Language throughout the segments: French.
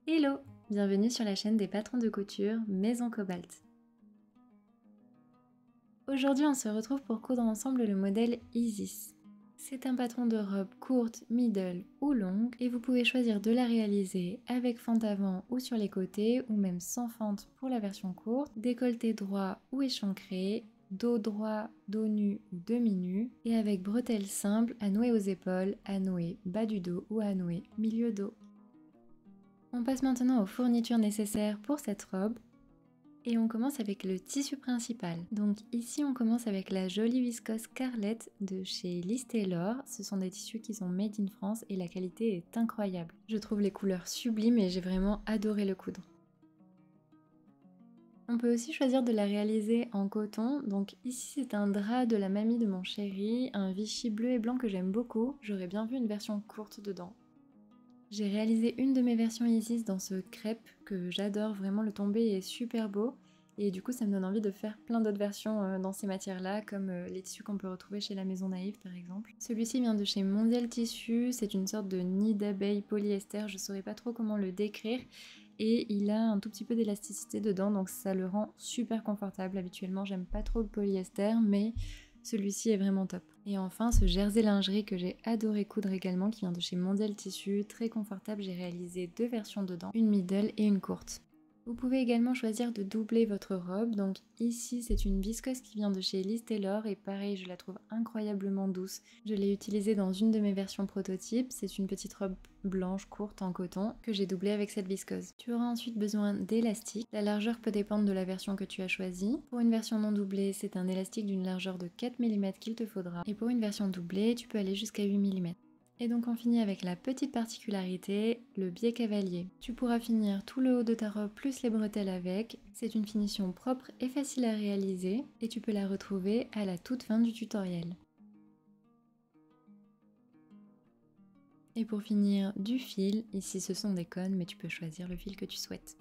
Hello! Bienvenue sur la chaîne des patrons de couture Maison Cobalt. Aujourd'hui on se retrouve pour coudre ensemble le modèle Isis. C'est un patron de robe courte, middle ou longue et vous pouvez choisir de la réaliser avec fente avant ou sur les côtés ou même sans fente pour la version courte, décolleté droit ou échancré, dos droit, dos nu ou demi-nu et avec bretelles simples à nouer aux épaules, à nouer bas du dos ou à nouer milieu dos. On passe maintenant aux fournitures nécessaires pour cette robe et on commence avec le tissu principal. Donc ici on commence avec la jolie viscose Carlette de chez Liz Taylor. Ce sont des tissus qui sont made in France et la qualité est incroyable. Je trouve les couleurs sublimes et j'ai vraiment adoré le coudre. On peut aussi choisir de la réaliser en coton, donc ici c'est un drap de la mamie de mon chéri, un Vichy bleu et blanc que j'aime beaucoup, j'aurais bien vu une version courte dedans. J'ai réalisé une de mes versions Isis dans ce crêpe que j'adore, vraiment le tombé est super beau et du coup ça me donne envie de faire plein d'autres versions dans ces matières là comme les tissus qu'on peut retrouver chez la Maison Naïve par exemple. Celui-ci vient de chez Mondial Tissu, c'est une sorte de nid d'abeille polyester, je saurais pas trop comment le décrire et il a un tout petit peu d'élasticité dedans donc ça le rend super confortable. Habituellement j'aime pas trop le polyester mais celui-ci est vraiment top. Et enfin ce jersey lingerie que j'ai adoré coudre également qui vient de chez Mondial Tissu, très confortable, j'ai réalisé deux versions dedans, une middle et une courte. Vous pouvez également choisir de doubler votre robe, donc ici c'est une viscose qui vient de chez Liz Taylor et pareil je la trouve incroyablement douce. Je l'ai utilisée dans une de mes versions prototypes, c'est une petite robe blanche courte en coton que j'ai doublée avec cette viscose. Tu auras ensuite besoin d'élastique, la largeur peut dépendre de la version que tu as choisie. Pour une version non doublée c'est un élastique d'une largeur de 4 mm qu'il te faudra et pour une version doublée tu peux aller jusqu'à 8 mm. Et donc on finit avec la petite particularité, le biais cavalier. Tu pourras finir tout le haut de ta robe plus les bretelles avec. C'est une finition propre et facile à réaliser et tu peux la retrouver à la toute fin du tutoriel. Et pour finir, du fil, ici ce sont des cônes mais tu peux choisir le fil que tu souhaites.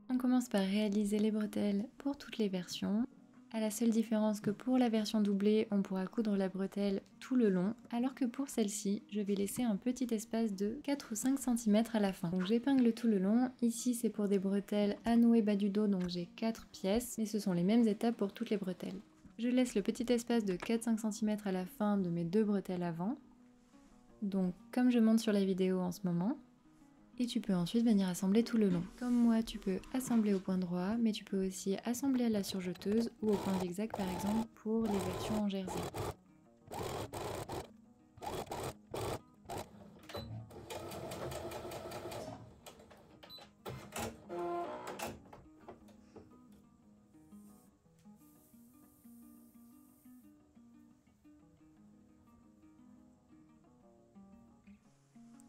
On commence par réaliser les bretelles pour toutes les versions. À la seule différence que pour la version doublée, on pourra coudre la bretelle tout le long, alors que pour celle-ci, je vais laisser un petit espace de 4 ou 5 cm à la fin. Donc j'épingle tout le long, ici c'est pour des bretelles à nouer bas du dos, donc j'ai 4 pièces, mais ce sont les mêmes étapes pour toutes les bretelles. Je laisse le petit espace de 4-5 cm à la fin de mes deux bretelles avant, donc comme je monte sur la vidéo en ce moment. Et tu peux ensuite venir assembler tout le long. Comme moi, tu peux assembler au point droit, mais tu peux aussi assembler à la surjeteuse ou au point zigzag par exemple pour les versions en jersey.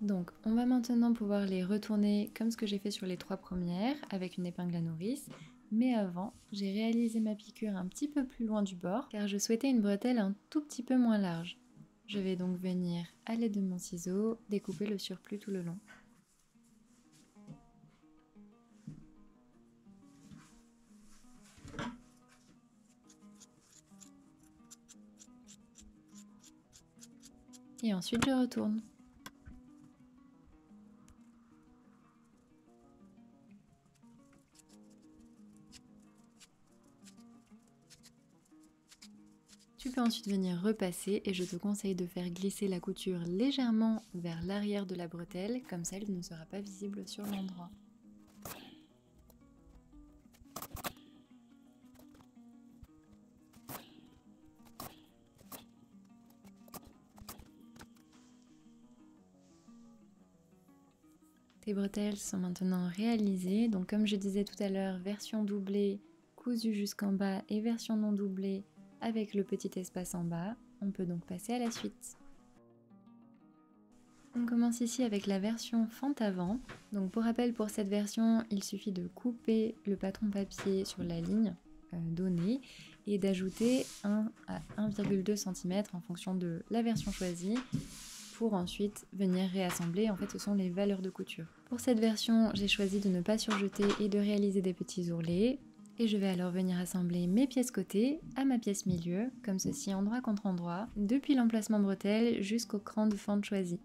Donc on va maintenant pouvoir les retourner comme ce que j'ai fait sur les 3 premières avec une épingle à nourrice. Mais avant, j'ai réalisé ma piqûre un petit peu plus loin du bord car je souhaitais une bretelle un tout petit peu moins large. Je vais donc venir à l'aide de mon ciseau découper le surplus tout le long. Et ensuite je retourne. Tu peux ensuite venir repasser et je te conseille de faire glisser la couture légèrement vers l'arrière de la bretelle, comme ça elle ne sera pas visible sur l'endroit. Tes bretelles sont maintenant réalisées, donc comme je disais tout à l'heure, version doublée cousue jusqu'en bas et version non doublée avec le petit espace en bas. On peut donc passer à la suite. On commence ici avec la version fente avant. Donc pour rappel, pour cette version, il suffit de couper le patron papier sur la ligne donnée et d'ajouter 1 à 1,2 cm en fonction de la version choisie pour ensuite venir réassembler. En fait, ce sont les valeurs de couture. Pour cette version, j'ai choisi de ne pas surjeter et de réaliser des petits ourlets. Et je vais alors venir assembler mes pièces côté à ma pièce milieu, comme ceci endroit contre endroit, depuis l'emplacement bretelle jusqu'au cran de fente choisi.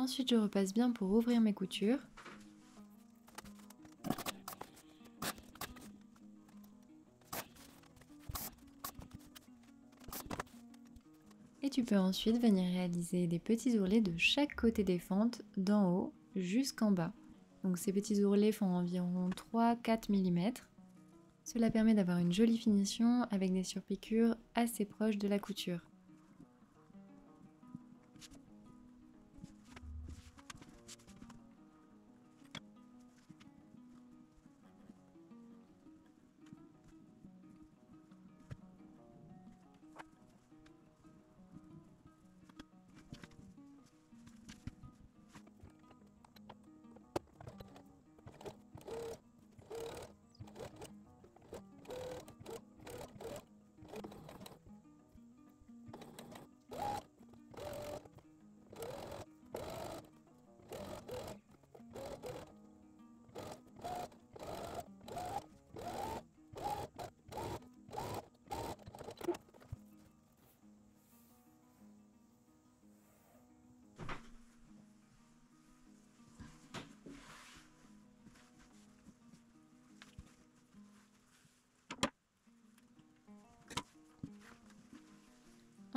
Ensuite, je repasse bien pour ouvrir mes coutures. Et tu peux ensuite venir réaliser des petits ourlets de chaque côté des fentes, d'en haut jusqu'en bas. Donc ces petits ourlets font environ 3-4 mm. Cela permet d'avoir une jolie finition avec des surpiqûres assez proches de la couture.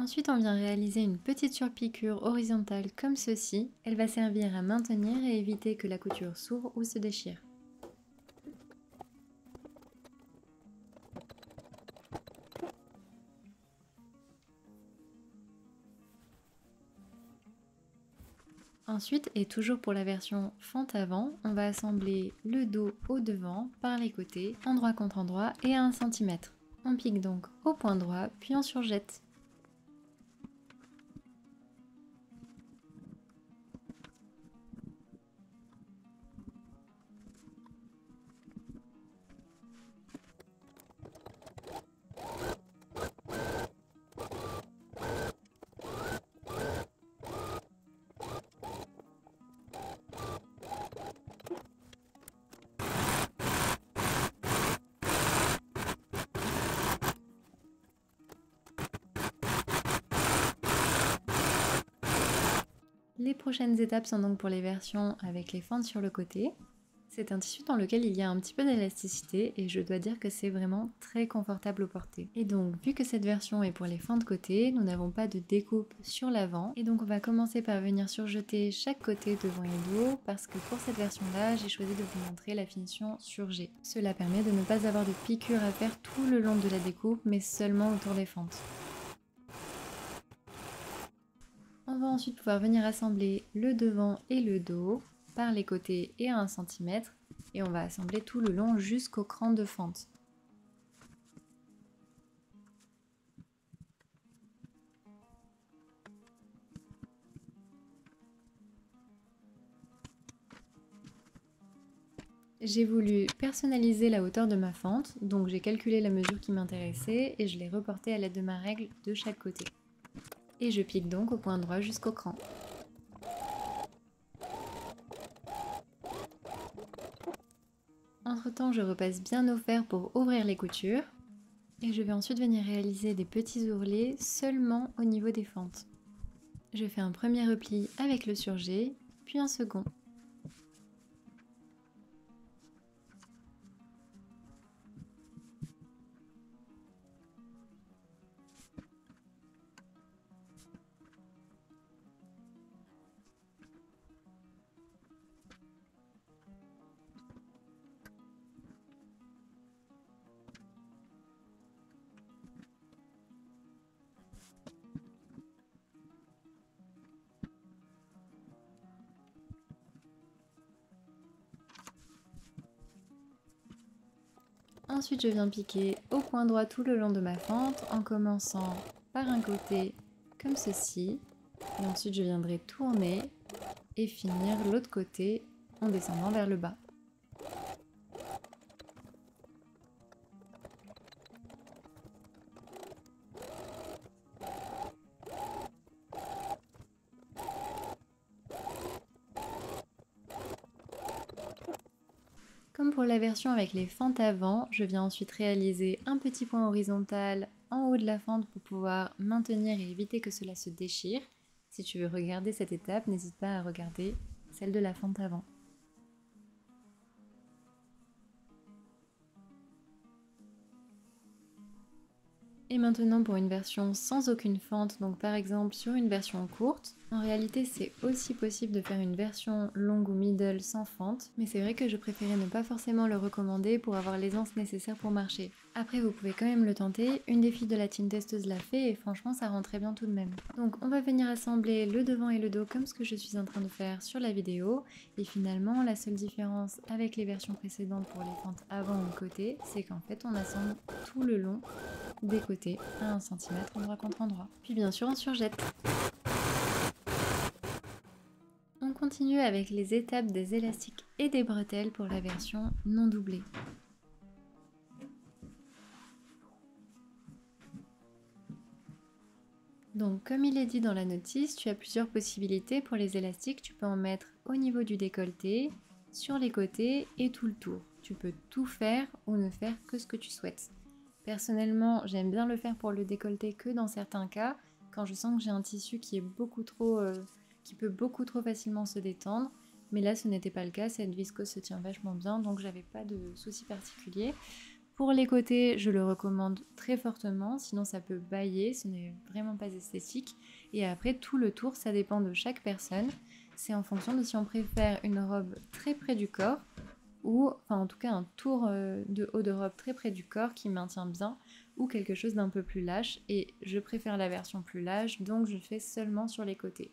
Ensuite, on vient réaliser une petite surpiqûre horizontale comme ceci. Elle va servir à maintenir et éviter que la couture s'ouvre ou se déchire. Ensuite, et toujours pour la version fente avant, on va assembler le dos au devant, par les côtés, endroit contre endroit et à 1 cm. On pique donc au point droit, puis on surjette. Les prochaines étapes sont donc pour les versions avec les fentes sur le côté. C'est un tissu dans lequel il y a un petit peu d'élasticité et je dois dire que c'est vraiment très confortable au porter. Et donc vu que cette version est pour les fentes côté, nous n'avons pas de découpe sur l'avant et donc on va commencer par venir surjeter chaque côté devant et dos parce que pour cette version là j'ai choisi de vous montrer la finition surjet. Cela permet de ne pas avoir de piqûres à faire tout le long de la découpe mais seulement autour des fentes. On va ensuite pouvoir venir assembler le devant et le dos par les côtés et à 1 cm et on va assembler tout le long jusqu'au cran de fente. J'ai voulu personnaliser la hauteur de ma fente, donc j'ai calculé la mesure qui m'intéressait et je l'ai reportée à l'aide de ma règle de chaque côté. Et je pique donc au point droit jusqu'au cran. Entre temps, je repasse bien au fer pour ouvrir les coutures. Et je vais ensuite venir réaliser des petits ourlets seulement au niveau des fentes. Je fais un premier repli avec le surjet, puis un second. Ensuite, je viens piquer au point droit tout le long de ma fente en commençant par un côté comme ceci. Et ensuite, je viendrai tourner et finir l'autre côté en descendant vers le bas. Comme pour la version avec les fentes avant, je viens ensuite réaliser un petit point horizontal en haut de la fente pour pouvoir maintenir et éviter que cela se déchire. Si tu veux regarder cette étape, n'hésite pas à regarder celle de la fente avant. Et maintenant pour une version sans aucune fente, donc par exemple sur une version courte, en réalité c'est aussi possible de faire une version longue ou middle sans fente, mais c'est vrai que je préférais ne pas forcément le recommander pour avoir l'aisance nécessaire pour marcher. Après vous pouvez quand même le tenter, une des filles de la team testeuse l'a fait et franchement ça rend très bien tout de même. Donc on va venir assembler le devant et le dos comme ce que je suis en train de faire sur la vidéo, et finalement la seule différence avec les versions précédentes pour les fentes avant ou côté, c'est qu'en fait on assemble tout le long des côtés à 1 cm endroit contre endroit. Puis bien sûr on surjette. On continue avec les étapes des élastiques et des bretelles pour la version non doublée. Donc comme il est dit dans la notice, tu as plusieurs possibilités pour les élastiques. Tu peux en mettre au niveau du décolleté, sur les côtés et tout le tour. Tu peux tout faire ou ne faire que ce que tu souhaites. Personnellement, j'aime bien le faire pour le décolleté que dans certains cas, quand je sens que j'ai un tissu qui est qui peut beaucoup trop facilement se détendre. Mais là, ce n'était pas le cas, cette viscose se tient vachement bien, donc j'avais pas de soucis particuliers. Pour les côtés, je le recommande très fortement, sinon ça peut bâiller, ce n'est vraiment pas esthétique. Et après, tout le tour, ça dépend de chaque personne. C'est en fonction de si on préfère une robe très près du corps, ou enfin en tout cas un tour de haut de robe très près du corps qui maintient bien, ou quelque chose d'un peu plus lâche, et je préfère la version plus lâche, donc je fais seulement sur les côtés.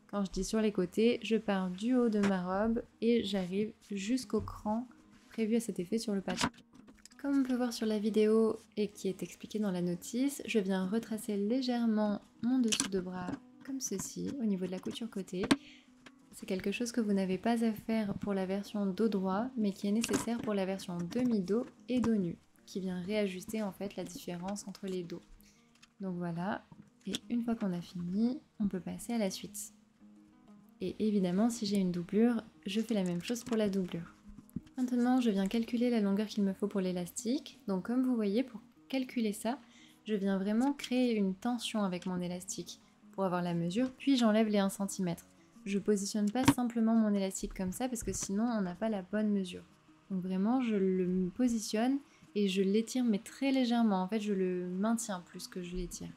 Quand je dis sur les côtés, je pars du haut de ma robe et j'arrive jusqu'au cran prévu à cet effet sur le patin. Comme on peut voir sur la vidéo et qui est expliqué dans la notice, je viens retracer légèrement mon dessous de bras comme ceci au niveau de la couture côté. C'est quelque chose que vous n'avez pas à faire pour la version dos droit, mais qui est nécessaire pour la version demi-dos et dos nu, qui vient réajuster en fait la différence entre les dos. Donc voilà, et une fois qu'on a fini, on peut passer à la suite. Et évidemment, si j'ai une doublure, je fais la même chose pour la doublure. Maintenant, je viens calculer la longueur qu'il me faut pour l'élastique. Donc comme vous voyez, pour calculer ça, je viens vraiment créer une tension avec mon élastique pour avoir la mesure, puis j'enlève les 1 cm. Je positionne pas simplement mon élastique comme ça parce que sinon on n'a pas la bonne mesure. Donc vraiment je le positionne et je l'étire mais très légèrement, en fait je le maintiens plus que je l'étire.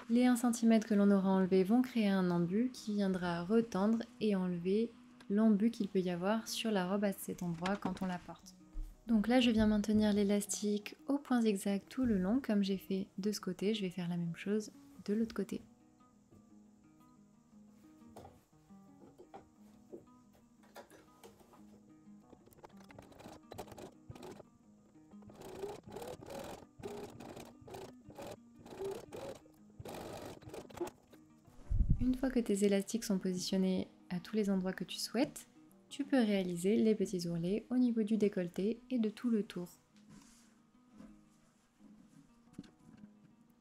Les 1 cm que l'on aura enlevé vont créer un embut qui viendra retendre et enlever l'embut qu'il peut y avoir sur la robe à cet endroit quand on la porte. Donc là je viens maintenir l'élastique au point zigzag tout le long comme j'ai fait de ce côté, je vais faire la même chose de l'autre côté. Une fois que tes élastiques sont positionnés à tous les endroits que tu souhaites, tu peux réaliser les petits ourlets au niveau du décolleté et de tout le tour.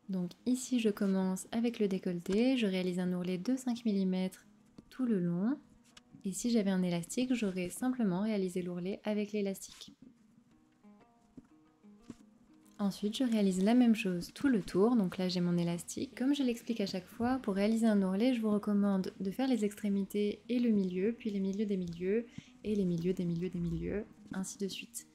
Donc ici je commence avec le décolleté, je réalise un ourlet de 5 mm tout le long. Et si j'avais un élastique, j'aurais simplement réalisé l'ourlet avec l'élastique. Ensuite, je réalise la même chose tout le tour, donc là j'ai mon élastique. Comme je l'explique à chaque fois, pour réaliser un ourlet, je vous recommande de faire les extrémités et le milieu, puis les milieux des milieux, et les milieux des milieux des milieux, ainsi de suite.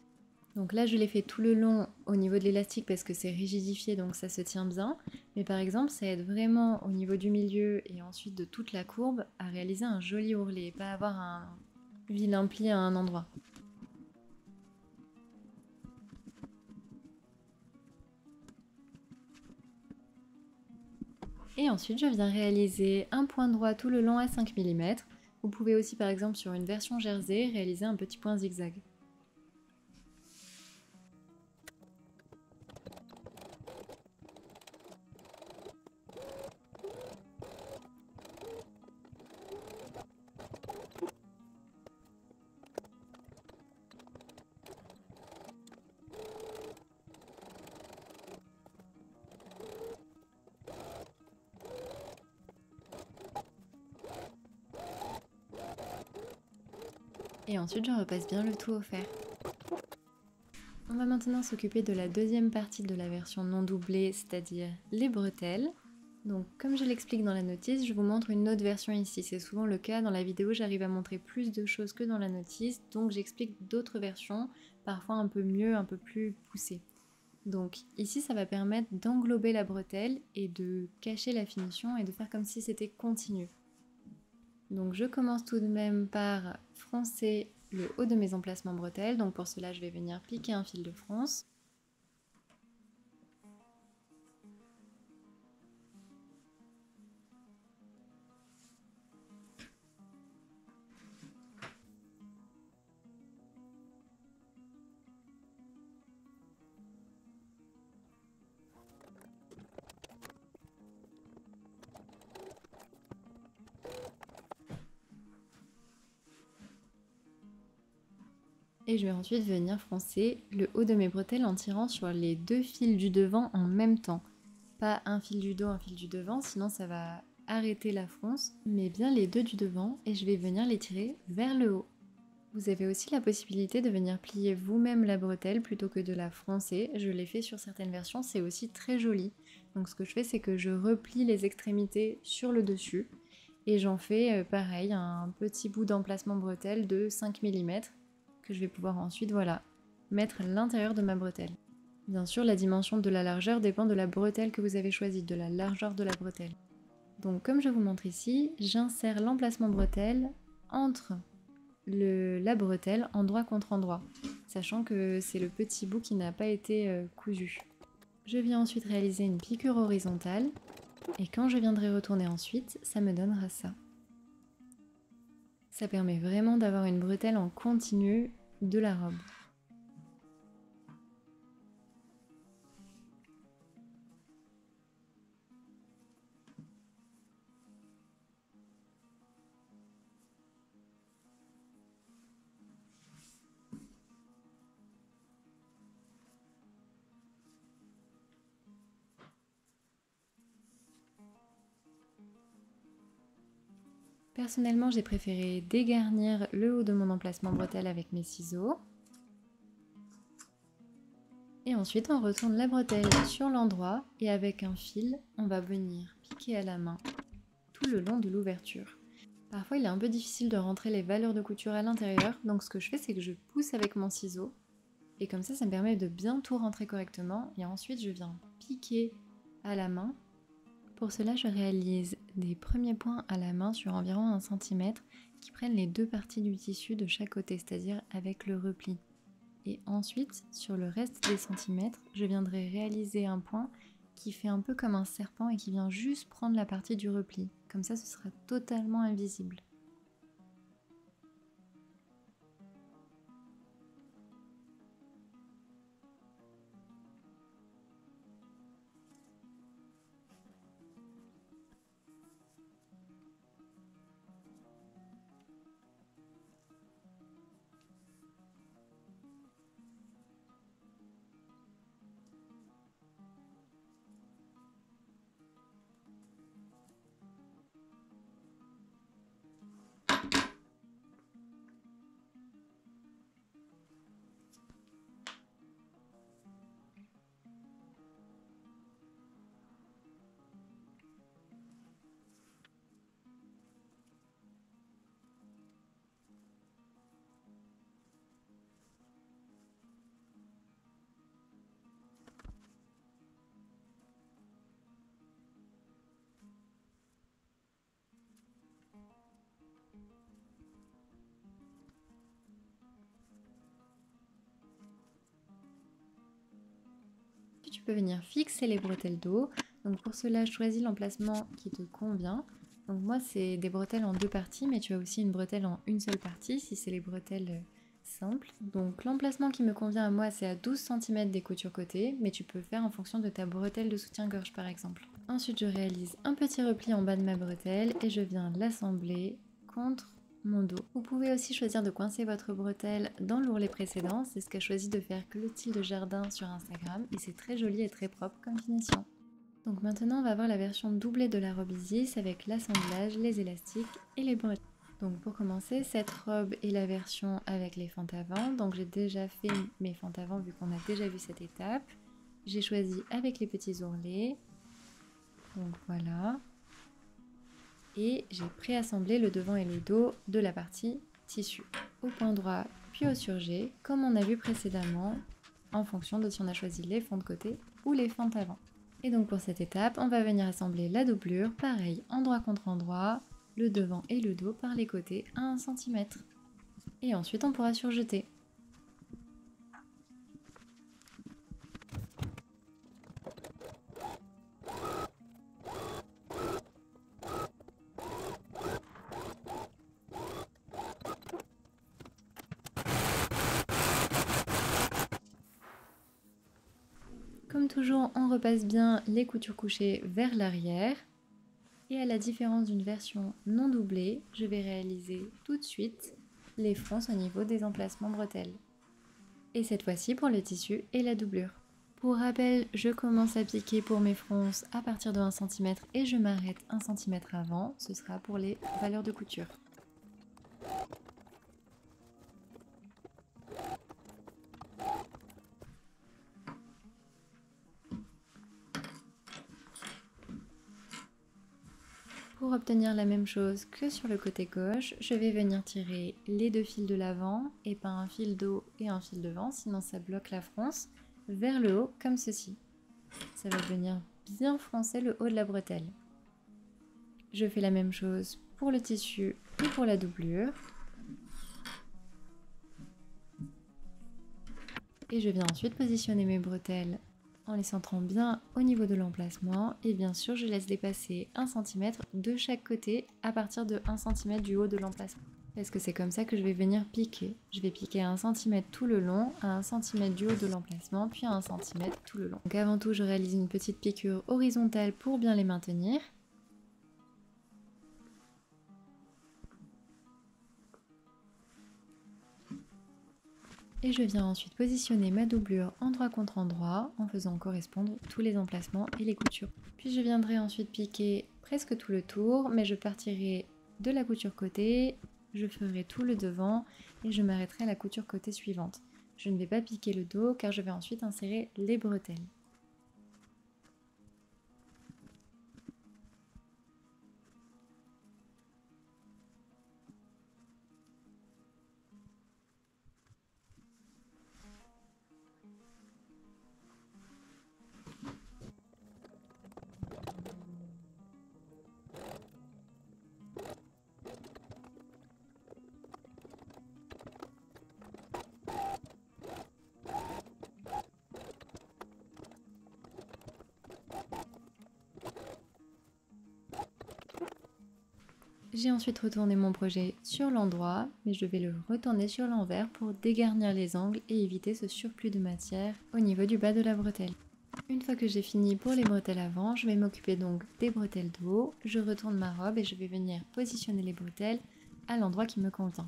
Donc là je l'ai fait tout le long au niveau de l'élastique parce que c'est rigidifié, donc ça se tient bien. Mais par exemple, ça aide vraiment au niveau du milieu et ensuite de toute la courbe à réaliser un joli ourlet, et pas avoir un vilain pli à un endroit. Et ensuite, je viens réaliser un point droit tout le long à 5 mm. Vous pouvez aussi, par exemple, sur une version jersey, réaliser un petit point zigzag. Et ensuite, je repasse bien le tout au fer. On va maintenant s'occuper de la deuxième partie de la version non doublée, c'est-à-dire les bretelles. Donc comme je l'explique dans la notice, je vous montre une autre version ici. C'est souvent le cas dans la vidéo, j'arrive à montrer plus de choses que dans la notice, donc j'explique d'autres versions, parfois un peu mieux, un peu plus poussées. Donc ici ça va permettre d'englober la bretelle et de cacher la finition et de faire comme si c'était continu. Donc je commence tout de même par froncer le haut de mes emplacements bretelles, donc pour cela je vais venir piquer un fil de fronce. Et je vais ensuite venir froncer le haut de mes bretelles en tirant sur les deux fils du devant en même temps. Pas un fil du dos, un fil du devant, sinon ça va arrêter la fronce, mais bien les deux du devant et je vais venir les tirer vers le haut. Vous avez aussi la possibilité de venir plier vous-même la bretelle plutôt que de la froncer. Je l'ai fait sur certaines versions, c'est aussi très joli. Donc ce que je fais, c'est que je replie les extrémités sur le dessus et j'en fais pareil, un petit bout d'emplacement bretelle de 5 mm que je vais pouvoir ensuite mettre à l'intérieur de ma bretelle. Bien sûr, la dimension de la largeur dépend de la bretelle que vous avez choisie, de la largeur de la bretelle. Donc comme je vous montre ici, j'insère l'emplacement bretelle entre la bretelle endroit contre endroit, sachant que c'est le petit bout qui n'a pas été cousu. Je viens ensuite réaliser une piqûre horizontale et quand je viendrai retourner ensuite, ça me donnera ça. Ça permet vraiment d'avoir une bretelle en continu de la robe. Personnellement, j'ai préféré dégarnir le haut de mon emplacement bretelle avec mes ciseaux. Et ensuite, on retourne la bretelle sur l'endroit et avec un fil, on va venir piquer à la main tout le long de l'ouverture. Parfois, il est un peu difficile de rentrer les valeurs de couture à l'intérieur, donc ce que je fais, c'est que je pousse avec mon ciseau. Et comme ça me permet de bien tout rentrer correctement. Et ensuite, je viens piquer à la main. Pour cela, je réalise des premiers points à la main sur environ 1 cm qui prennent les deux parties du tissu de chaque côté, c'est-à-dire avec le repli. Et ensuite, sur le reste des centimètres, je viendrai réaliser un point qui fait un peu comme un serpent et qui vient juste prendre la partie du repli. Comme ça, ce sera totalement invisible. Tu peux venir fixer les bretelles d'eau. Donc pour cela, choisis l'emplacement qui te convient. Donc moi, c'est des bretelles en deux parties, mais tu as aussi une bretelle en une seule partie si c'est les bretelles simples. Donc l'emplacement qui me convient à moi, c'est à 12 cm des coutures côté, mais tu peux faire en fonction de ta bretelle de soutien-gorge par exemple. Ensuite, je réalise un petit repli en bas de ma bretelle et je viens l'assembler contre mon dos. Vous pouvez aussi choisir de coincer votre bretelle dans l'ourlet précédent, c'est ce qu'a choisi de faire Clotilde de Jardin sur Instagram et c'est très joli et très propre comme finition. Donc maintenant on va voir la version doublée de la robe Isis avec l'assemblage, les élastiques et les bretelles. Donc pour commencer, cette robe est la version avec les fentes avant, donc j'ai déjà fait mes fentes avant vu qu'on a déjà vu cette étape. J'ai choisi avec les petits ourlets. Donc voilà. Et j'ai préassemblé le devant et le dos de la partie tissu. Au point droit puis au surjet, comme on a vu précédemment, en fonction de si on a choisi les fentes côté ou les fentes avant. Et donc pour cette étape, on va venir assembler la doublure, pareil, endroit contre endroit, le devant et le dos par les côtés à 1 cm. Et ensuite on pourra surjeter. Comme toujours, on repasse bien les coutures couchées vers l'arrière. Et à la différence d'une version non doublée, je vais réaliser tout de suite les fronces au niveau des emplacements bretelles. Et cette fois-ci pour le tissu et la doublure. Pour rappel, je commence à piquer pour mes fronces à partir de 1 cm et je m'arrête 1 cm avant, ce sera pour les valeurs de couture. Pour obtenir la même chose que sur le côté gauche, je vais venir tirer les 2 fils de l'avant et pas un fil d'eau et un fil devant, sinon ça bloque la fronce, vers le haut comme ceci. Ça va venir bien froncer le haut de la bretelle. Je fais la même chose pour le tissu et pour la doublure. Et je viens ensuite positionner mes bretelles en les centrant bien au niveau de l'emplacement. Et bien sûr, je laisse dépasser 1 cm de chaque côté à partir de 1 cm du haut de l'emplacement. Parce que c'est comme ça que je vais venir piquer. Je vais piquer à 1 cm tout le long, à 1 cm du haut de l'emplacement, puis à 1 cm tout le long. Donc avant tout, je réalise une petite piqûre horizontale pour bien les maintenir. Et je viens ensuite positionner ma doublure endroit contre endroit en faisant correspondre tous les emplacements et les coutures. Puis je viendrai ensuite piquer presque tout le tour, mais je partirai de la couture côté, je ferai tout le devant et je m'arrêterai à la couture côté suivante. Je ne vais pas piquer le dos car je vais ensuite insérer les bretelles. J'ai ensuite retourné mon projet sur l'endroit, mais je vais le retourner sur l'envers pour dégarnir les angles et éviter ce surplus de matière au niveau du bas de la bretelle. Une fois que j'ai fini pour les bretelles avant, je vais m'occuper donc des bretelles de haut. Je retourne ma robe et je vais venir positionner les bretelles à l'endroit qui me convient.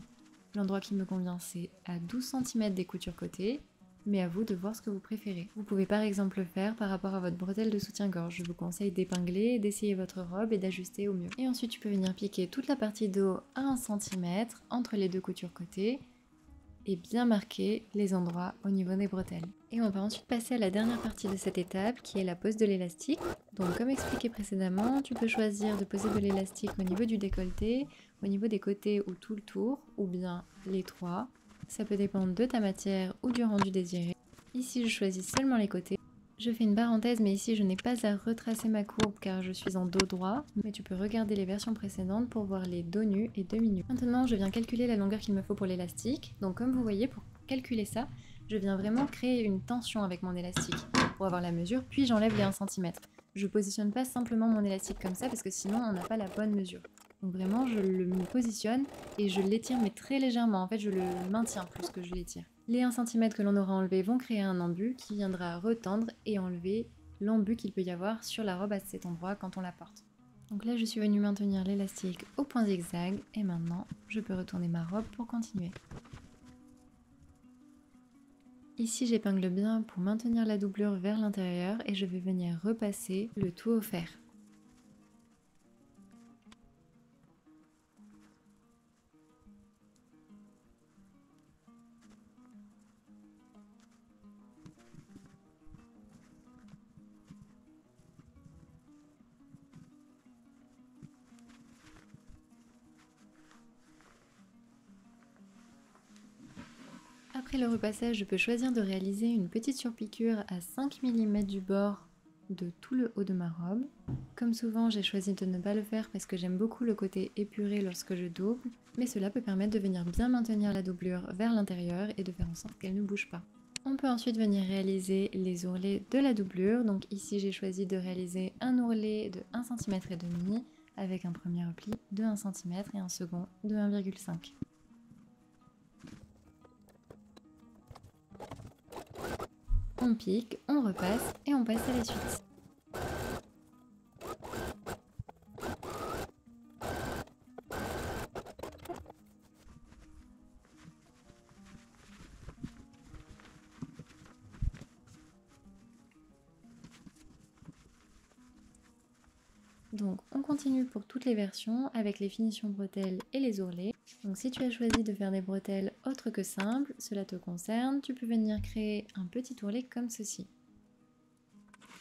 L'endroit qui me convient, c'est à 12 cm des coutures côté, mais à vous de voir ce que vous préférez. Vous pouvez par exemple le faire par rapport à votre bretelle de soutien-gorge. Je vous conseille d'épingler, d'essayer votre robe et d'ajuster au mieux. Et ensuite, tu peux venir piquer toute la partie de haut à 1 cm entre les deux coutures côté et bien marquer les endroits au niveau des bretelles. Et on va ensuite passer à la dernière partie de cette étape qui est la pose de l'élastique. Donc comme expliqué précédemment, tu peux choisir de poser de l'élastique au niveau du décolleté, au niveau des côtés ou tout le tour, ou bien les trois. Ça peut dépendre de ta matière ou du rendu désiré. Ici je choisis seulement les côtés. Je fais une parenthèse, mais ici je n'ai pas à retracer ma courbe car je suis en dos droit, mais tu peux regarder les versions précédentes pour voir les dos nus et demi-nus. Maintenant je viens calculer la longueur qu'il me faut pour l'élastique. Donc comme vous voyez, pour calculer ça, je viens vraiment créer une tension avec mon élastique pour avoir la mesure, puis j'enlève les 1 cm. Je positionne pas simplement mon élastique comme ça parce que sinon on n'a pas la bonne mesure. Donc vraiment je le positionne et je l'étire mais très légèrement, en fait je le maintiens plus que je l'étire. Les 1 cm que l'on aura enlevé vont créer un embut qui viendra retendre et enlever l'embut qu'il peut y avoir sur la robe à cet endroit quand on la porte. Donc là je suis venue maintenir l'élastique au point zigzag et maintenant je peux retourner ma robe pour continuer. Ici j'épingle bien pour maintenir la doublure vers l'intérieur et je vais venir repasser le tout au fer. Après le repassage, je peux choisir de réaliser une petite surpiqûre à 5 mm du bord de tout le haut de ma robe. Comme souvent, j'ai choisi de ne pas le faire parce que j'aime beaucoup le côté épuré lorsque je double, mais cela peut permettre de venir bien maintenir la doublure vers l'intérieur et de faire en sorte qu'elle ne bouge pas. On peut ensuite venir réaliser les ourlets de la doublure. Donc ici, j'ai choisi de réaliser un ourlet de 1,5 cm avec un premier repli de 1 cm et un second de 1,5 cm. On pique, on repasse et on passe à la suite. Donc on continue pour toutes les versions avec les finitions bretelles et les ourlets. Donc si tu as choisi de faire des bretelles autres que simples, cela te concerne, tu peux venir créer un petit ourlet comme ceci.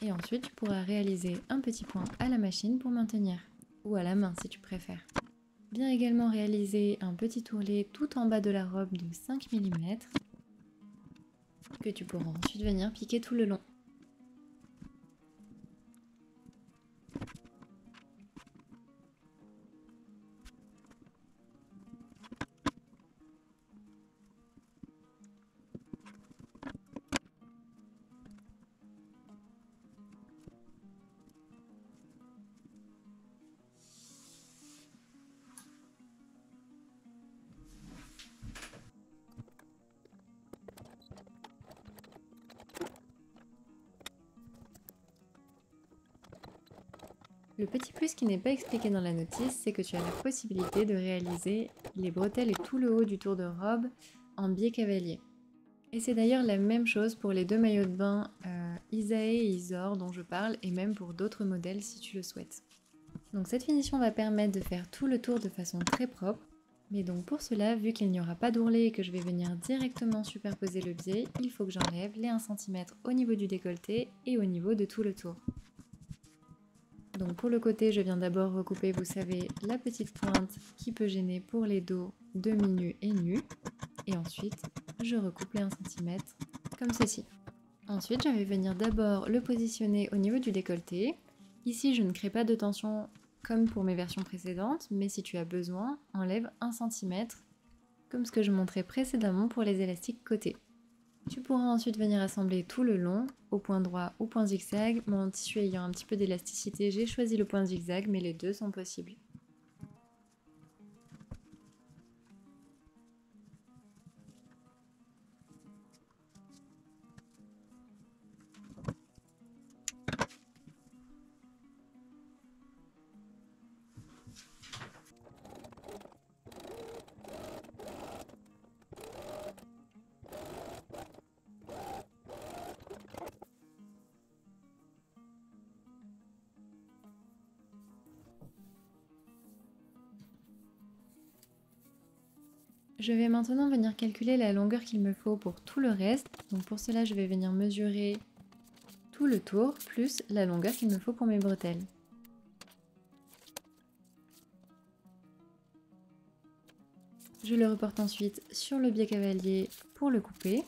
Et ensuite tu pourras réaliser un petit point à la machine pour maintenir, ou à la main si tu préfères. Bien également réaliser un petit ourlet tout en bas de la robe de 5 mm que tu pourras ensuite venir piquer tout le long. Le petit plus qui n'est pas expliqué dans la notice, c'est que tu as la possibilité de réaliser les bretelles et tout le haut du tour de robe en biais cavalier. Et c'est d'ailleurs la même chose pour les deux maillots de bain Isae et Isor dont je parle, et même pour d'autres modèles si tu le souhaites. Donc cette finition va permettre de faire tout le tour de façon très propre. Mais donc pour cela, vu qu'il n'y aura pas d'ourlet et que je vais venir directement superposer le biais, il faut que j'enlève les 1 cm au niveau du décolleté et au niveau de tout le tour. Donc pour le côté, je viens d'abord recouper, vous savez, la petite pointe qui peut gêner pour les dos demi-nus et nus. Et ensuite, je recoupe les 1 cm comme ceci. Ensuite, je vais venir d'abord le positionner au niveau du décolleté. Ici, je ne crée pas de tension comme pour mes versions précédentes, mais si tu as besoin, enlève 1 cm, comme ce que je montrais précédemment pour les élastiques côté. Tu pourras ensuite venir assembler tout le long, au point droit ou point zigzag. Mon tissu ayant un petit peu d'élasticité, j'ai choisi le point zigzag, mais les deux sont possibles. Je vais maintenant venir calculer la longueur qu'il me faut pour tout le reste. Donc pour cela, je vais venir mesurer tout le tour plus la longueur qu'il me faut pour mes bretelles. Je le reporte ensuite sur le biais cavalier pour le couper.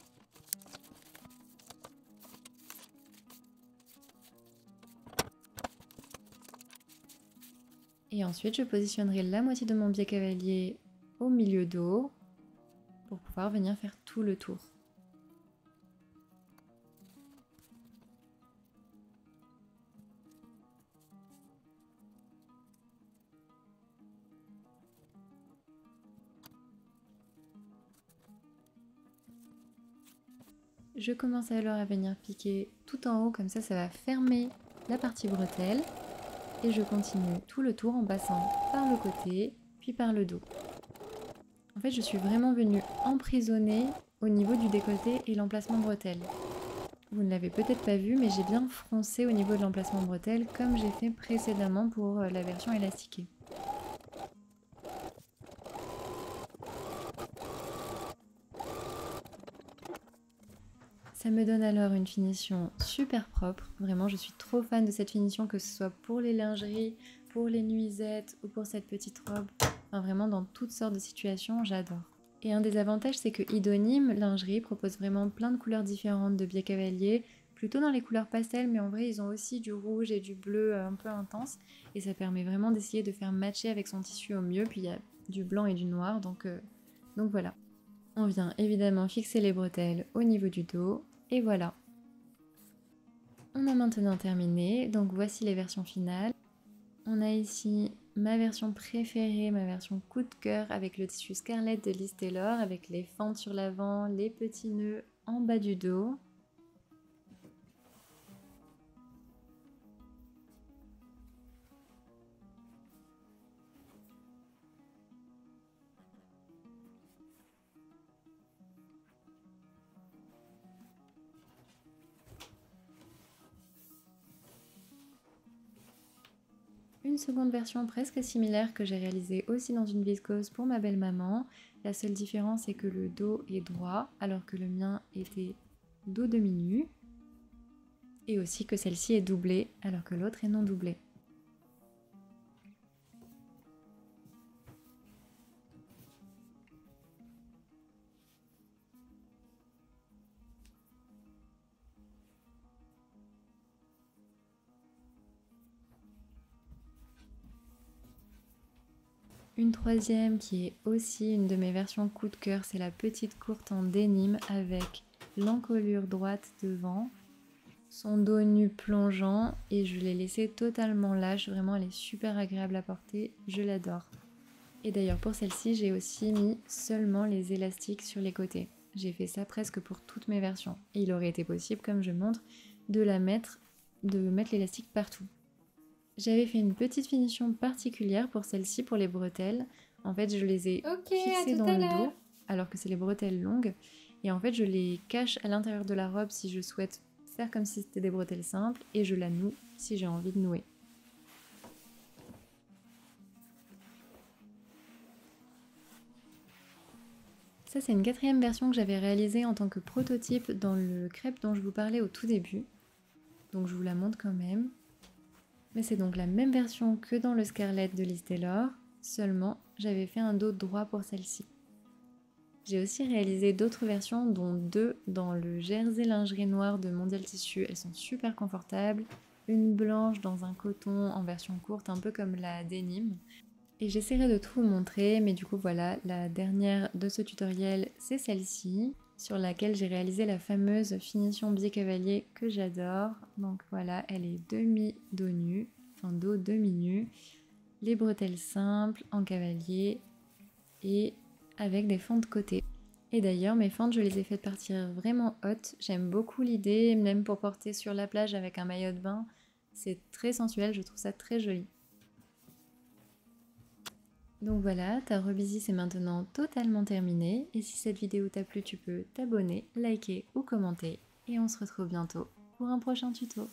Et ensuite, je positionnerai la moitié de mon biais cavalier au milieu dos pour pouvoir venir faire tout le tour. Je commence alors à venir piquer tout en haut, comme ça va fermer la partie bretelle. Et je continue tout le tour en passant par le côté, puis par le dos. En fait, je suis vraiment venue emprisonner au niveau du décolleté et l'emplacement bretelle. Vous ne l'avez peut-être pas vu, mais j'ai bien froncé au niveau de l'emplacement bretelle, comme j'ai fait précédemment pour la version élastiquée. Ça me donne alors une finition super propre. Vraiment, je suis trop fan de cette finition, que ce soit pour les lingeries, pour les nuisettes ou pour cette petite robe. Enfin, vraiment, dans toutes sortes de situations, j'adore. Et un des avantages, c'est que Idonim Lingerie propose vraiment plein de couleurs différentes de biais cavalier, plutôt dans les couleurs pastel, mais en vrai, ils ont aussi du rouge et du bleu un peu intense. Et ça permet vraiment d'essayer de faire matcher avec son tissu au mieux. Puis il y a du blanc et du noir, donc voilà. On vient évidemment fixer les bretelles au niveau du dos, et voilà. On a maintenant terminé, donc voici les versions finales. On a ici ma version préférée, ma version coup de cœur avec le tissu Scarlett de Liz Taylor, avec les fentes sur l'avant, les petits nœuds en bas du dos. Une seconde version presque similaire que j'ai réalisée aussi dans une viscose pour ma belle maman. La seule différence est que le dos est droit alors que le mien était dos demi-nu. Et aussi que celle-ci est doublée alors que l'autre est non doublée. Une troisième qui est aussi une de mes versions coup de cœur, c'est la petite courte en denim avec l'encolure droite devant, son dos nu plongeant et je l'ai laissée totalement lâche, vraiment elle est super agréable à porter, je l'adore. Et d'ailleurs pour celle-ci j'ai aussi mis seulement les élastiques sur les côtés. J'ai fait ça presque pour toutes mes versions. Et il aurait été possible, comme je montre, de mettre l'élastique partout. J'avais fait une petite finition particulière pour celle-ci, pour les bretelles. En fait, je les ai fixées dans le dos, alors que c'est les bretelles longues. Et en fait, je les cache à l'intérieur de la robe si je souhaite faire comme si c'était des bretelles simples. Et je la noue si j'ai envie de nouer. Ça, c'est une quatrième version que j'avais réalisée en tant que prototype dans le crêpe dont je vous parlais au tout début. Donc je vous la montre quand même. Mais c'est donc la même version que dans le Scarlett de Liz Taylor, seulement j'avais fait un dos droit pour celle-ci. J'ai aussi réalisé d'autres versions, dont deux dans le jersey lingerie noire de Mondial Tissu. Elles sont super confortables. Une blanche dans un coton en version courte, un peu comme la denim. Et j'essaierai de tout vous montrer, mais du coup voilà, la dernière de ce tutoriel, c'est celle-ci, sur laquelle j'ai réalisé la fameuse finition biais cavalier que j'adore. Donc voilà, elle est demi-dos nu, enfin dos demi-nu, les bretelles simples en cavalier et avec des fentes de côté. Et d'ailleurs, mes fentes, je les ai faites partir vraiment hautes. J'aime beaucoup l'idée, même pour porter sur la plage avec un maillot de bain. C'est très sensuel, je trouve ça très joli. Donc voilà, ta robe Easy c'est maintenant totalement terminé. Et si cette vidéo t'a plu, tu peux t'abonner, liker ou commenter. Et on se retrouve bientôt pour un prochain tuto.